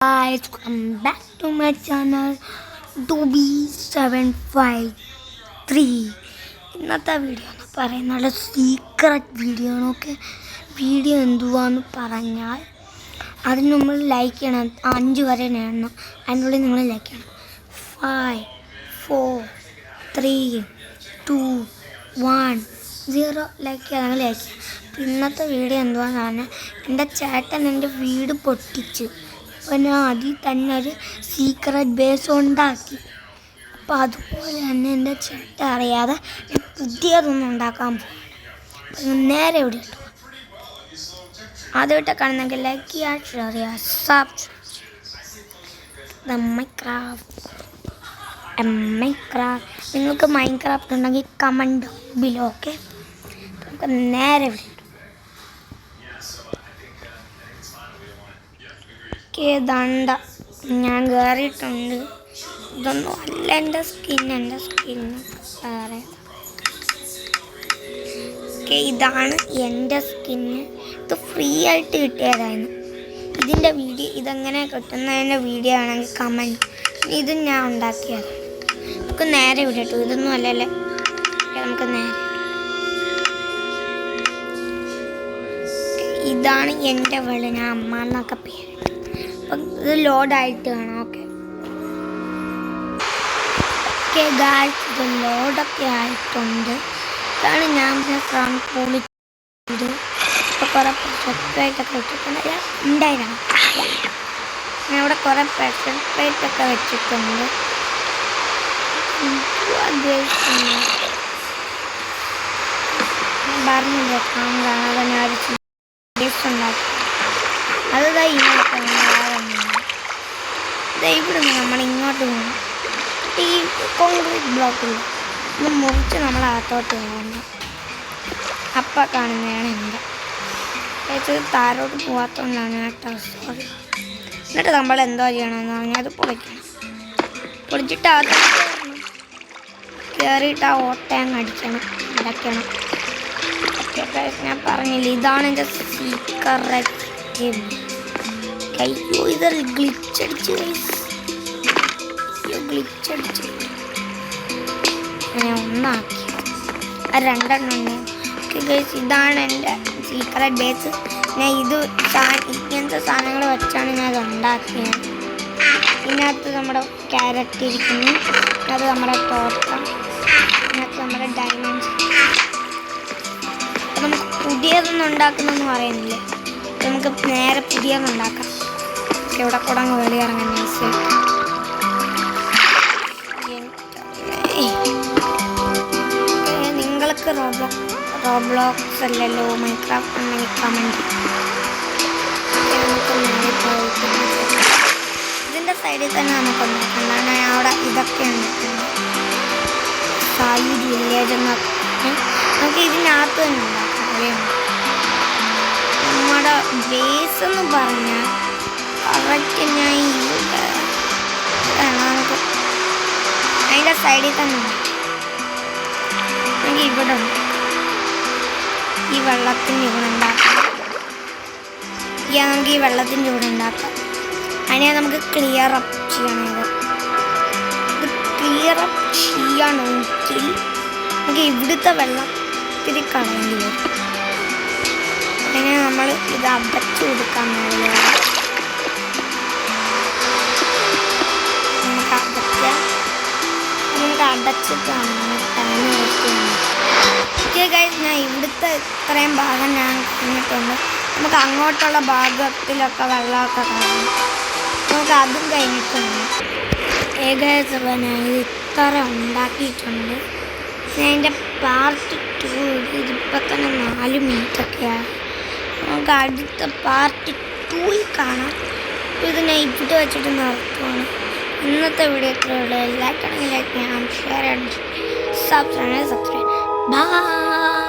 Guys, welcome back to my channel 2B753. ഇന്നത്തെ video എന്ന് പറയുന്നത് സീക്രട്ട് വീഡിയോ ആണ്. വീഡിയോ എന്തുവാന്ന് പറഞ്ഞാൽ അതിന് നമ്മൾ ലൈക്ക് ചെയ്യണം. 5 വരെ എണ്ണണം. അതിനുള്ളിൽ നിങ്ങൾ ലൈക്ക് ചെയ്യണം. 5 4 3 2 1 0 ലൈക്ക് ചെയ്യണം. ലൈക്ക് ചെയ്യണം. ഇന്നത്തെ വീഡിയോ എന്തുവാന്ന് പറഞ്ഞാൽ എൻ്റെ ചേട്ടൻ എൻ്റെ വീട് പൊട്ടിച്ച് പിന്നെ അതിൽ തന്നെ ഒരു സീക്രട്ട് ബേസ് ഉണ്ടാക്കി. അപ്പോൾ അതുപോലെ തന്നെ എൻ്റെ ചേട്ടൻ അറിയാതെ പുതിയതൊന്നും ഉണ്ടാക്കാൻ പോകും. അപ്പം നേരെ ഇവിടെ ഇട്ടു. ആദ്യമായിട്ട് കാണുന്നെങ്കിൽ ലൈക്ക് ചെയ്യുക, ഷെയർ ചെയ്യുക, സബ്സ്ക്രൈബ്. മൈൻക്രാഫ്റ്റ് നിങ്ങൾക്ക് മൈൻക്രാഫ്റ്റ് ഉണ്ടെങ്കിൽ കമൻറ്റ് ബിലോ. ഓക്കെ, നമുക്ക് നേരെ ഇവിടെ ഇട്ടു. ദണ്ട ഞാൻ കയറിയിട്ടുണ്ട്. ഇതൊന്നും അല്ല എൻ്റെ സ്കിന്ന് വേറെ. ഇതാണ് എൻ്റെ സ്കിന്ന്. ഇത് ഫ്രീ ആയിട്ട് കിട്ടിയതായിരുന്നു. ഇതിൻ്റെ വീഡിയോ ഇതെങ്ങനെ കിട്ടുന്നതിൻ്റെ വീഡിയോ ആണെങ്കിൽ കമൻറ്റ്. ഇത് ഞാൻ ഉണ്ടാക്കിയത്. നമുക്ക് നേരെ ഇവിടെ ഇട്ടു. ഇതൊന്നും അല്ലല്ലേ, നമുക്ക് നേരെ. ഇതാണ് എൻ്റെ വീട്. ഞാൻ അമ്മ എന്നൊക്കെ പേര്. അപ്പം ഇത് ലോഡായിട്ട് കാണാം. ഓക്കെ ഗായ്സ്, ഇത് ലോഡൊക്കെ ആയിട്ടുണ്ട്. ഇതാണ് ഞാൻ പൊളിച്ചത്. ഇപ്പോൾ കുറേ പ്ലേറ്റൊക്കെ വെച്ചിട്ടുണ്ട്. ഉണ്ടായിരുന്നു ഞാൻ ഇവിടെ കുറേ പ്ലേറ്റൊക്കെ വെച്ചിട്ടുണ്ട്. പറഞ്ഞില്ല കാണാതെ ഞാൻ ഒരു ടേസ്റ്റ് ഉണ്ടാക്കി. അത് ഇവിടെ നമ്മൾ ഇങ്ങോട്ട് പോകണം. ഈ കോൺക്രീറ്റ് ബ്ലോക്കിൽ ഇത് മുറിച്ച് നമ്മൾ അകത്തോട്ട് പോകണം. അപ്പം കാണുന്നതാണ് എൻ്റെ ചേച്ചി. താരോട്ട് പോകാത്തതുകൊണ്ടാണ് കേട്ടോ, സോറി. എന്നിട്ട് നമ്മൾ എന്തോ ചെയ്യണമെന്ന് പറഞ്ഞാൽ അത് പൊളിക്കണം. പൊളിച്ചിട്ട് അകത്തോട്ട് കയറിയിട്ട് ആ ഓട്ടയങ്ങ് അടയ്ക്കണം. ഞാൻ പറഞ്ഞില്ല, ഇതാണ് എൻ്റെ സീക്രട്ട്. അയ്യോ, ഇതൊരു ഗ്ലിച്ചടിച്ച് ഞാൻ ഒന്നാക്കി. അത് 2 ഉണ്ട്. ഇതാണ് എൻ്റെ സീക്രട്ട് ബേസ്. ഞാൻ ഇങ്ങനത്തെ സാധനങ്ങൾ വെച്ചാണ് ഞാൻ അത് ഉണ്ടാക്കിയത്. ഇതിനകത്ത് നമ്മുടെ ക്യാരറ്റ് ഇരിക്കുന്നു, അത് നമ്മുടെ തോട്ടം, ഇതിനകത്ത് നമ്മുടെ ഡയമണ്ട്സ്. അപ്പം നമുക്ക് പുതിയതൊന്നും ഉണ്ടാക്കുന്നതെന്ന് പറയുന്നില്ലേ, നമുക്ക് നേരെ പുതിയതുണ്ടാക്കാം. ഇവിടെ കൂടെ അങ്ങ് വെളിയിറങ്ങാൻ നൈസായിട്ട്. നിങ്ങൾക്ക് റോബ്ലോക്സ് അല്ലല്ലോ മൈൻക്രാഫ്റ്റ് ഉണ്ടെങ്കിൽ കമൻറ്റ്. നമുക്ക് നേരെ പോയിട്ട് ഇതിൻ്റെ സൈഡിൽ തന്നെ നമുക്ക് ഉണ്ടാക്കണം. അവിടെ ഇതൊക്കെ ഉണ്ടാക്കുന്നത് സായി വില്ലേജ് എന്നൊക്കെ നമുക്ക് ഇതിനകത്ത് തന്നെ ഉണ്ടാക്കാം. അറിയാമോ, നമ്മുടെ ബേസ് എന്ന് പറഞ്ഞാൽ കറക്റ്റ് ഞാൻ ഇവിടെ നമുക്ക് അതിൻ്റെ സൈഡിൽ തന്നെ ഉണ്ട്. നമുക്ക് ഇവിടെ ഉണ്ട്. ഈ വെള്ളത്തിൻ്റെ ഇവിടെ ഉണ്ടാക്കാം. നമുക്ക് ഈ വെള്ളത്തിൻ്റെ ഇവിടെ ഉണ്ടാക്കാം. അതിനെ നമുക്ക് ക്ലിയർ അപ്പ് ചെയ്യണം. ഇത് ക്ലിയർ അപ്പ് ചെയ്യണമെങ്കിൽ നമുക്ക് ഇവിടുത്തെ വെള്ളം ഇത്തിരി കളയേണ്ടി വരും. അതിനെ നമ്മൾ ഇത് അടച്ചു കൊടുക്കാൻ നമുക്ക് അടച്ചിട്ടാണ് ടൈം വേസ്റ്റ് ചെയ്യുന്നത്. ഓക്കെ ഗൈസ്, ഞാൻ ഇവിടുത്തെ ഇത്രയും ഭാഗം ഞാൻ കഴിഞ്ഞിട്ടുണ്ട്. നമുക്ക് അങ്ങോട്ടുള്ള ഭാഗത്തിലൊക്കെ വെള്ളമൊക്കെ കാണും. നമുക്ക് അതും കഴിഞ്ഞിട്ടുണ്ട്. ഏകദേശം ഞാൻ ഇത് ഇത്ര ഉണ്ടാക്കിയിട്ടുണ്ട്. ഞാൻ എൻ്റെ പാർട്ട് 2 ഇതിപ്പോൾ തന്നെ 4 മിനിറ്റൊക്കെയാണ്. നമുക്ക് അടുത്ത പാർട്ട് 2 കാണാം. അപ്പോൾ ഇത് ഞാൻ ഇവിടെ വെച്ചിട്ട് നിർത്തുകയാണ്. ഇന്നത്തെ വീഡിയോ ഇത്രയുള്ളൂ. ലൈക്ക് ആണെങ്കിൽ ലൈക്ക് ചെയ്യാം, ഷെയർ ചെയ്യാം, സബ്സ്ക്രൈബ്. ബൈ.